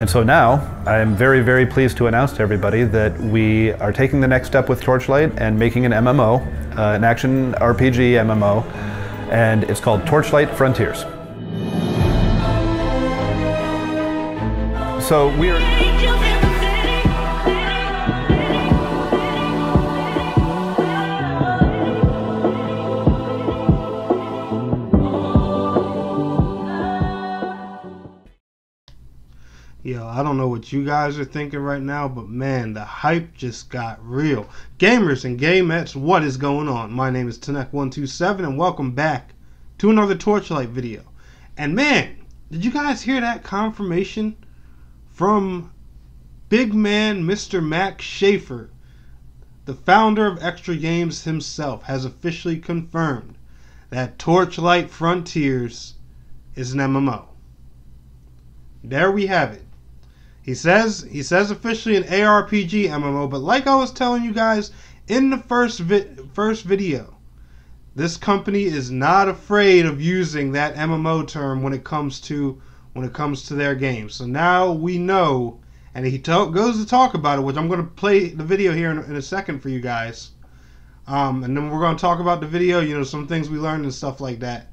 And so now, I'm very, very pleased to announce to everybody that we are taking the next step with Torchlight and making an MMO, an action RPG MMO, and it's called Torchlight Frontiers. So we're... Yo, I don't know what you guys are thinking right now, but man, the hype just got real. Gamers and gamettes, what is going on? My name is TENNEK127 and welcome back to another Torchlight video. And man, did you guys hear that confirmation from big man Mr. Max Schaefer? The founder of Extra Games himself has officially confirmed that Torchlight Frontiers is an MMO. There we have it. He says officially an ARPG MMO, but like I was telling you guys in the first video, this company is not afraid of using that MMO term when it comes to their games. So now we know, and he goes to talk about it, which I'm going to play the video here in a second for you guys, and then we're going to talk about the video, you know, some things we learned and stuff like that.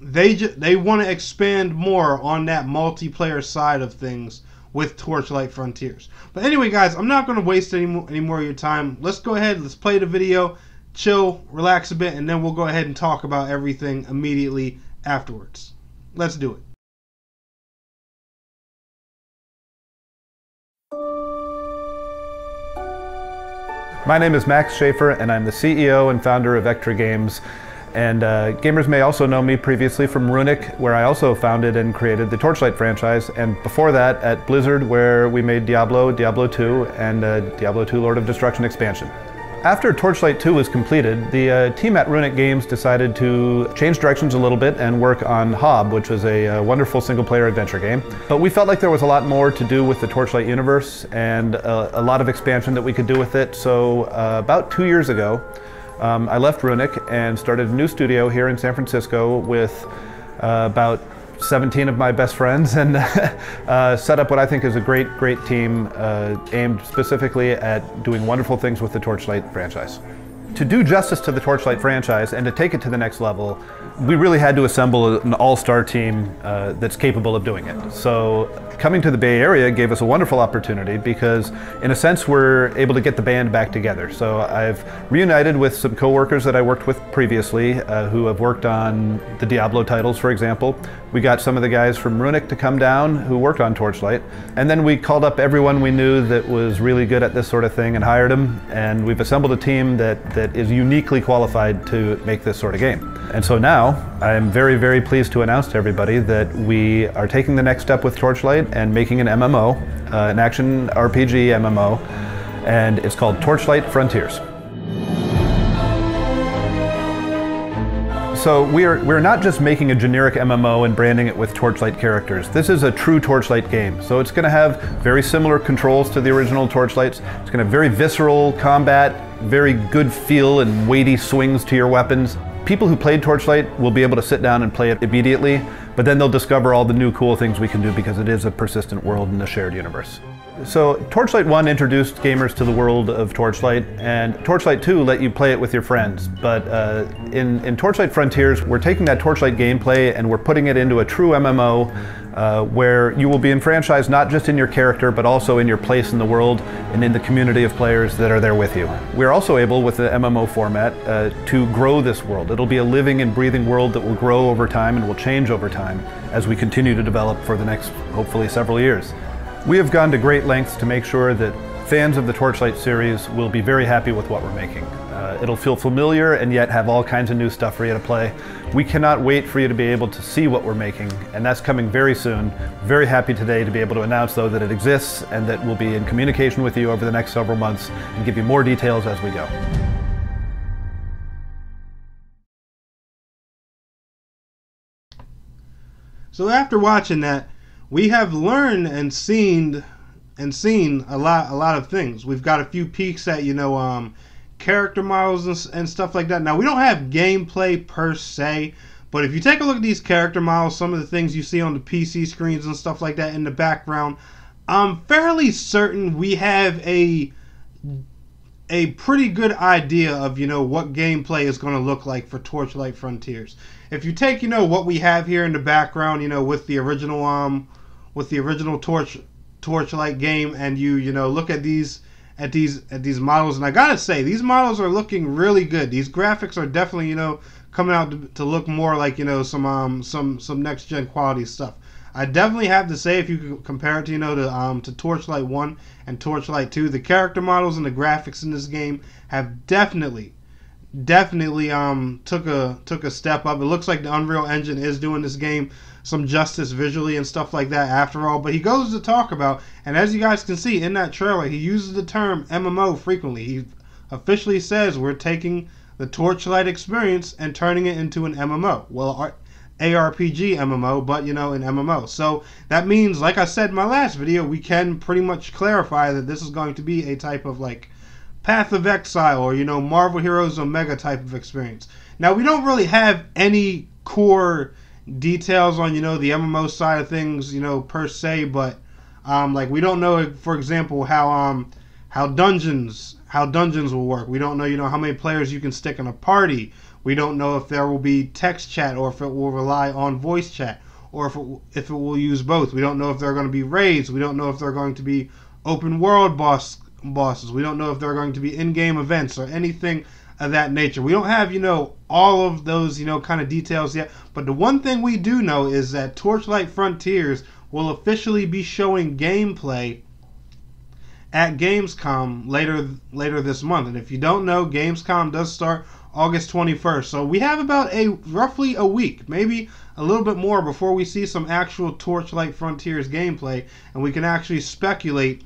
They want to expand more on that multiplayer side of things with Torchlight Frontiers. But anyway, guys, I'm not going to waste any more of your time. Let's go ahead, let's play the video, chill, relax a bit, and then we'll go ahead and talk about everything immediately afterwards. Let's do it. My name is Max Schaefer, and I'm the CEO and founder of Extra Games. And gamers may also know me previously from Runic, where I also founded and created the Torchlight franchise, and before that at Blizzard, where we made Diablo, Diablo 2, and Diablo 2 Lord of Destruction expansion. After Torchlight 2 was completed, the team at Runic Games decided to change directions a little bit and work on Hob, which was a wonderful single-player adventure game. But we felt like there was a lot more to do with the Torchlight universe and a lot of expansion that we could do with it. So about 2 years ago, I left Runic and started a new studio here in San Francisco with about 17 of my best friends, and set up what I think is a great team aimed specifically at doing wonderful things with the Torchlight franchise. To do justice to the Torchlight franchise and to take it to the next level, we really had to assemble an all-star team that's capable of doing it. So coming to the Bay Area gave us a wonderful opportunity because, in a sense, we're able to get the band back together. So I've reunited with some coworkers that I worked with previously who have worked on the Diablo titles, for example. We got some of the guys from Runic to come down who worked on Torchlight. And then we called up everyone we knew that was really good at this sort of thing and hired them. And we've assembled a team that is uniquely qualified to make this sort of game. And so now, I'm very, very pleased to announce to everybody that we are taking the next step with Torchlight and making an MMO, an action RPG MMO, and it's called Torchlight Frontiers. So we're not just making a generic MMO and branding it with Torchlight characters. This is a true Torchlight game. So it's going to have very similar controls to the original Torchlights. It's going to have very visceral combat, very good feel and weighty swings to your weapons. People who played Torchlight will be able to sit down and play it immediately, but then they'll discover all the new cool things we can do because it is a persistent world in a shared universe. So Torchlight 1 introduced gamers to the world of Torchlight, and Torchlight 2 let you play it with your friends. But in Torchlight Frontiers, we're taking that Torchlight gameplay and we're putting it into a true MMO where you will be enfranchised not just in your character, but also in your place in the world and in the community of players that are there with you. We're also able, with the MMO format, to grow this world. It'll be a living and breathing world that will grow over time and will change over time as we continue to develop for the next, hopefully, several years. We have gone to great lengths to make sure that fans of the Torchlight series will be very happy with what we're making. It'll feel familiar and yet have all kinds of new stuff for you to play. We cannot wait for you to be able to see what we're making, and that's coming very soon. Very happy today to be able to announce, though, that it exists and that we'll be in communication with you over the next several months and give you more details as we go. So after watching that, we have learned and seen a lot of things. We've got a few peeks at, you know, character models and stuff like that. Now, we don't have gameplay per se, But if you take a look at these character models, some of the things you see on the PC screens and stuff like that in the background, I'm fairly certain we have a pretty good idea of, you know, what gameplay is going to look like for Torchlight Frontiers. If you take, you know, what we have here in the background, you know, with the original Torchlight game, and you know, look at these models, and I gotta say, these models are looking really good. These graphics are definitely, you know, coming out to look more like, you know, some next gen quality stuff. I definitely have to say, if you compare it to, you know, to Torchlight 1 and Torchlight 2, the character models and the graphics in this game have definitely took a step up. It looks like the Unreal Engine is doing this game some justice visually and stuff like that after all. But he goes to talk about, and as you guys can see in that trailer, he uses the term MMO frequently. He officially says we're taking the Torchlight experience and turning it into an MMO. Well, ARPG MMO, but, you know, an MMO. So that means, like I said in my last video, we can pretty much clarify that this is going to be a type of like Path of Exile or, you know, Marvel Heroes Omega type of experience. Now, we don't really have any core details on, you know, the MMO side of things, you know, per se, but like, we don't know, for example, how dungeons will work. We don't know, you know, how many players you can stick in a party. We don't know if there will be text chat or if it will rely on voice chat, or if it will use both. We don't know if there are going to be raids. We don't know if there are going to be open world bosses. We don't know if there are going to be in-game events or anything of that nature. We don't have, you know, all of those, you know, kind of details yet. But the one thing we do know is that Torchlight Frontiers will officially be showing gameplay at Gamescom later this month. And if you don't know, Gamescom does start August 21st. So we have about roughly a week, maybe a little bit more, before we see some actual Torchlight Frontiers gameplay, and we can actually speculate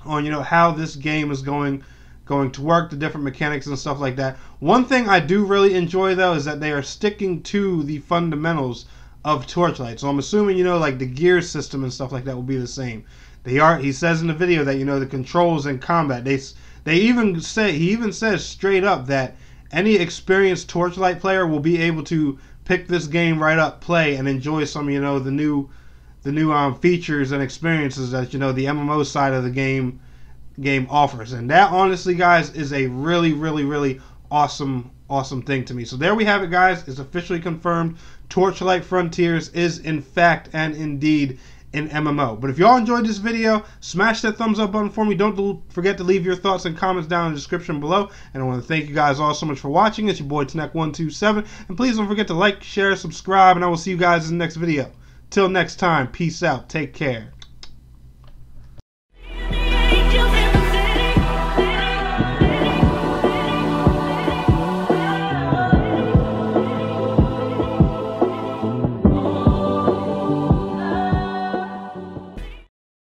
on, you know, how this game is going to work, the different mechanics and stuff like that. One thing I do really enjoy, though, is that they are sticking to the fundamentals of Torchlight. So I'm assuming, you know, like the gear system and stuff like that will be the same. He says in the video that, you know, the controls in combat, he even says straight up that any experienced Torchlight player will be able to pick this game right up, play, and enjoy some, you know, the new features and experiences that, you know, the MMO side of the game offers. And that, honestly, guys, is a really, really, really awesome thing to me. So there we have it, guys. It's officially confirmed. Torchlight Frontiers is in fact and indeed an MMO. But if y'all enjoyed this video, smash that thumbs up button for me. Don't forget to leave your thoughts and comments down in the description below. And I want to thank you guys all so much for watching. It's your boy TENNEK127. And please don't forget to like, share, subscribe, and I will see you guys in the next video. Till next time, peace out. Take care.